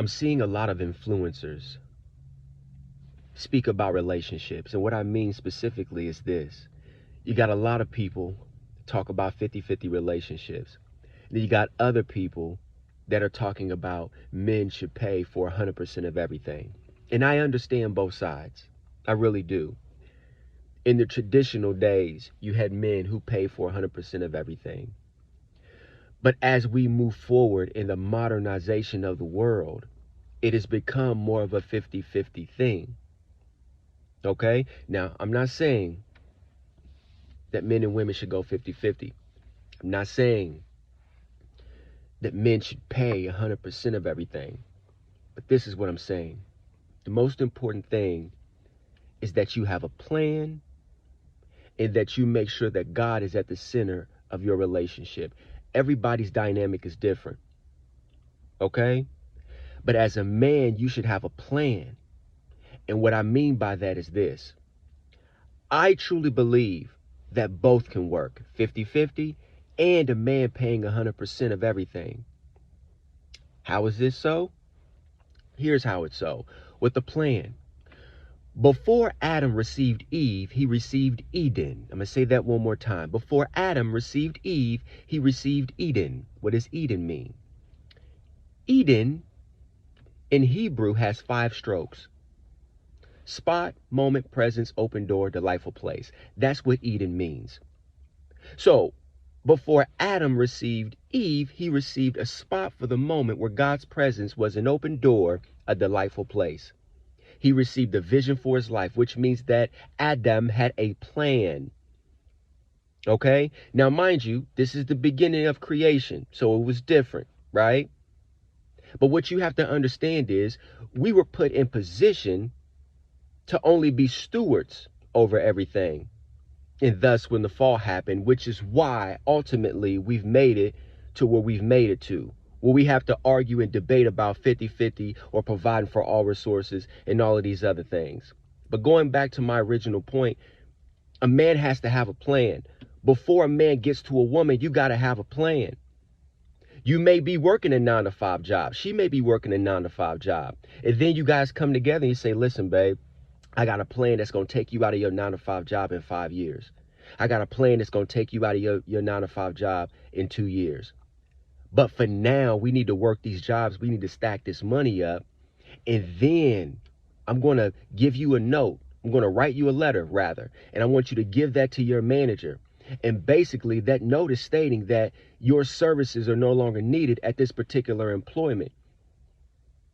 I'm seeing a lot of influencers speak about relationships. And what I mean specifically is this. You got a lot of people talk about 50-50 relationships. Then you got other people that are talking about men should pay for 100% of everything. And I understand both sides. I really do. In the traditional days, you had men who paid for 100% of everything. But as we move forward in the modernization of the world, it has become more of a 50-50 thing. Okay? Now, I'm not saying that men and women should go 50-50. I'm not saying that men should pay 100% of everything. But this is what I'm saying. The most important thing is that you have a plan and that you make sure that God is at the center of your relationship. Everybody's dynamic is different. Okay? But as a man, you should have a plan. And what I mean by that is this. I truly believe that both can work, 50-50, and a man paying 100% of everything. How is this so? Here's how it's so. With the plan. Before Adam received Eve, he received Eden. I'm going to say that one more time. Before Adam received Eve, he received Eden. What does Eden mean? Eden in Hebrew has 5 strokes. Spot, moment, presence, open door, delightful place. That's what Eden means. So, before Adam received Eve, he received a spot for the moment where God's presence was an open door, a delightful place. He received a vision for his life, which means that Adam had a plan. Okay? Now, mind you, this is the beginning of creation, so it was different, right? But what you have to understand is we were put in position to only be stewards over everything. And thus, when the fall happened, which is why ultimately we've made it to where we've made it to, where we have to argue and debate about 50-50 or providing for all resources and all of these other things. But going back to my original point, a man has to have a plan. Before a man gets to a woman, you got to have a plan. You may be working a 9-to-5 job. She may be working a 9-to-5 job. And then you guys come together and you say, listen, babe, I got a plan that's going to take you out of your 9-to-5 job in 5 years. I got a plan that's going to take you out of your 9-to-5 job in 2 years. But for now, we need to work these jobs. We need to stack this money up. And then I'm going to give you a note. I'm going to write you a letter, rather. And I want you to give that to your manager. And basically, that note is stating that your services are no longer needed at this particular employment.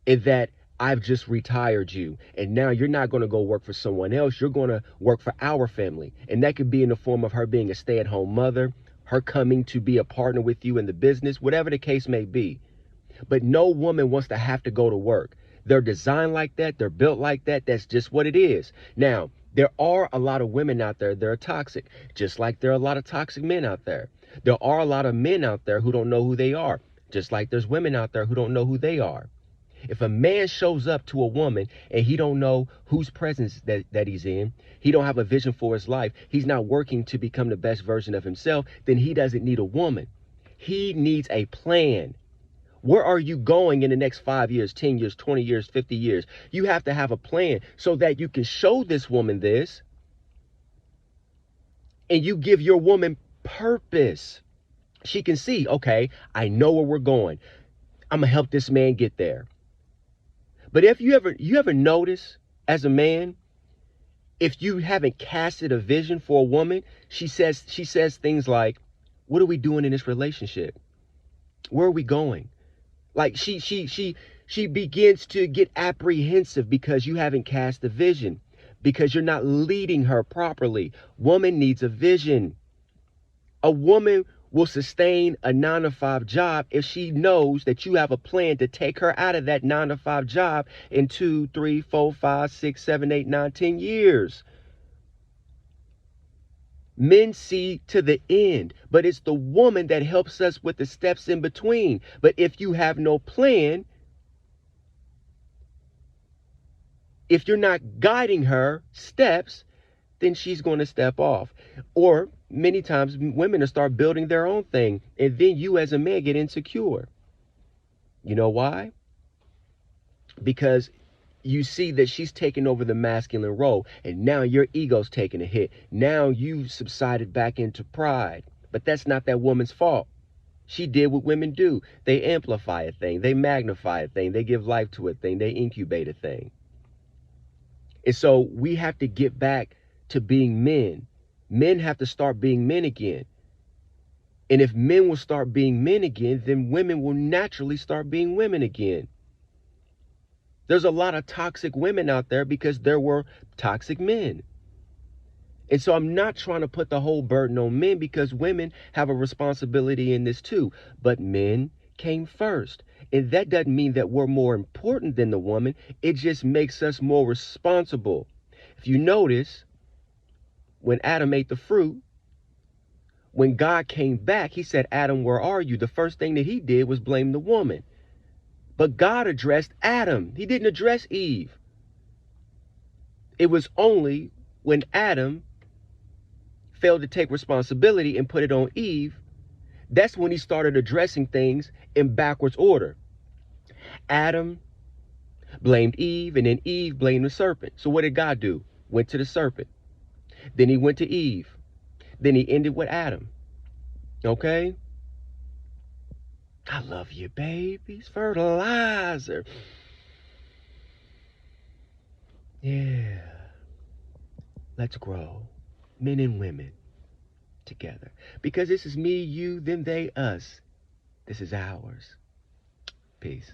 And that I've just retired you. And now you're not going to go work for someone else. You're going to work for our family. And that could be in the form of her being a stay-at-home mother, her coming to be a partner with you in the business, whatever the case may be. But no woman wants to have to go to work. They're designed like that. They're built like that. That's just what it is. Now, there are a lot of women out there that are toxic, just like there are a lot of toxic men out there. There are a lot of men out there who don't know who they are, just like there's women out there who don't know who they are. If a man shows up to a woman and he don't know whose presence that he's in, he don't have a vision for his life, he's not working to become the best version of himself, then he doesn't need a woman. He needs a plan. Where are you going in the next 5 years, 10 years, 20 years, 50 years? You have to have a plan so that you can show this woman this and you give your woman purpose. She can see, okay, I know where we're going. I'm going to help this man get there. But if you ever notice as a man, if you haven't casted a vision for a woman, she says things like, what are we doing in this relationship? Where are we going? Like she begins to get apprehensive because you haven't cast a vision, because you're not leading her properly. Woman needs a vision. A woman will sustain a 9-to-5 job if she knows that you have a plan to take her out of that 9-to-5 job in 2, 3, 4, 5, 6, 7, 8, 9, 10 years. Men see to the end, but it's the woman that helps us with the steps in between. But if you have no plan, if you're not guiding her steps, then she's going to step off. Or many times women will start building their own thing, and then you as a man get insecure. You know why? because you see that she's taking over the masculine role, and now your ego's taking a hit. Now you subsided back into pride. But that's not that woman's fault. She did what women do. They amplify a thing, they magnify a thing, they give life to a thing, they incubate a thing. And so we have to get back to being men. Men have to start being men again. And if men will start being men again, then women will naturally start being women again. There's a lot of toxic women out there because there were toxic men. And so I'm not trying to put the whole burden on men, because women have a responsibility in this too. But men came first. And that doesn't mean that we're more important than the woman. It just makes us more responsible. If you notice, when Adam ate the fruit, when God came back, he said, Adam, where are you? The first thing that he did was blame the woman. But God addressed Adam. He didn't address Eve. It was only when Adam failed to take responsibility and put it on Eve, that's when he started addressing things in backwards order. Adam blamed Eve, and then Eve blamed the serpent. So what did God do? Went to the serpent. Then he went to Eve. Then he ended with Adam. Okay? I love you, babies. Fertilizer. Yeah. Let's grow. Men and women together. Because this is me, you, them, they, us. This is ours. Peace.